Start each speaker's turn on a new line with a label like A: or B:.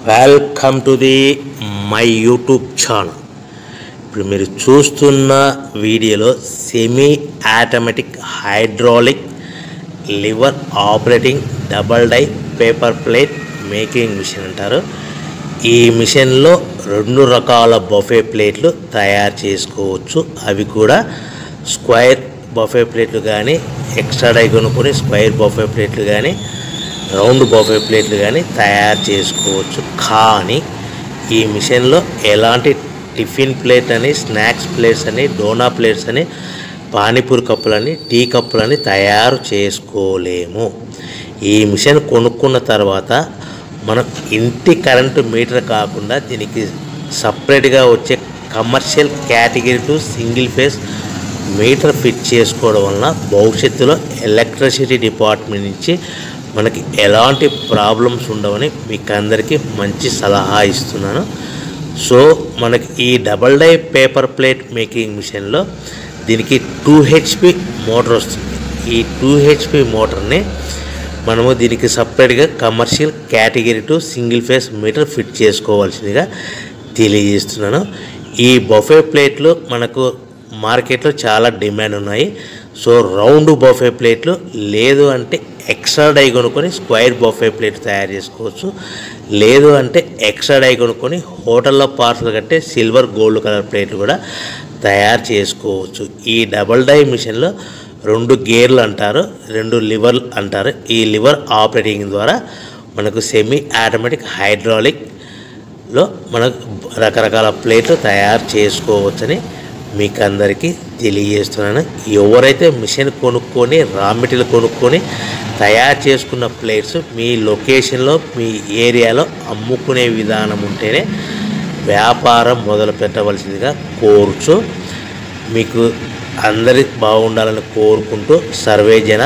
A: Welcome to the my YouTube channel. ఇప్పుడు మీరు చూస్తున్న వీడియోలో semi automatic hydraulic lever operating double die paper plate making machine అంటారు. ఈ మిషన్లో 2 రకాల బఫే ప్లేట్లు తయారు చేసుకోవచ్చు. అవి కూడా స్క్వేర్ బఫే ప్లేట్లు కానీ, ఎక్స్ట్రా డై కొనుక్కొని స్క్వేర్ బఫే ప్లేట్లు కానీ, రౌండ్ బఫే ప్లేట్లు కానీ తయారు చేసుకోవచ్చు. కానీ ఈ మిషన్లో ఎలాంటి టిఫిన్ ప్లేట్ అని, స్నాక్స్ ప్లేట్స్ అని, డోనా ప్లేట్స్ అని, పానీపూరి కప్పులని, టీ కప్పులని తయారు చేసుకోలేము. ఈ మిషన్ కొనుక్కున్న తర్వాత మనం ఇంటి కరెంటు మీటర్ కాకుండా దీనికి సపరేట్గా వచ్చే commercial category to single phase metre fit చేసుకోవడం వలన భవిష్యత్తులో ఎలక్ట్రిసిటీ డిపార్ట్మెంట్ నుంచి మనకి ఎలాంటి ప్రాబ్లమ్స్ ఉండవని మీకు అందరికీ మంచి సలహా ఇస్తున్నాను. సో మనకి ఈ double die paper plate making మిషన్లో దీనికి 2 HP మోటార్ వస్తుంది. ఈ 2 HP మోటార్ని మనము దీనికి సపరేట్గా commercial category to single phase metre fit చేసుకోవాల్సిందిగా తెలియజేస్తున్నాను. ఈ బఫే ప్లేట్లు మనకు మార్కెట్లో చాలా డిమాండ్ ఉన్నాయి. సో రౌండ్ బఫే ప్లేట్లు లేదు అంటే ఎక్స్ట్రా డై కొనుక్కొని స్క్వేర్ బఫే ప్లేట్ తయారు చేసుకోవచ్చు. లేదు అంటే ఎక్స్ట్రా డై కొనుక్కొని హోటల్లో పార్సల్ కట్టే సిల్వర్ గోల్డ్ కలర్ ప్లేట్లు కూడా తయారు చేసుకోవచ్చు. ఈ డబల్ డై మిషన్లో 2 గేర్లు అంటారు, 2 లివర్లు అంటారు. ఈ లివర్ ఆపరేటింగ్ ద్వారా మనకు సెమీ ఆటోమేటిక్ హైడ్రాలిక్లో మనకు రకరకాల ప్లేట్లు తయారు చేసుకోవచ్చని మీకు అందరికీ తెలియజేస్తున్నాను. ఎవరైతే మిషన్ కొనుక్కొని రా మెటీరియల్ కొనుక్కొని తయారు చేసుకున్న ప్లేట్స్ మీ లొకేషన్లో మీ ఏరియాలో అమ్ముకునే విధానం ఉంటేనే వ్యాపారం మొదలు పెట్టవలసిందిగా కోరుచు. మీకు అందరి బాగుండాలని కోరుకుంటూ సర్వేజన.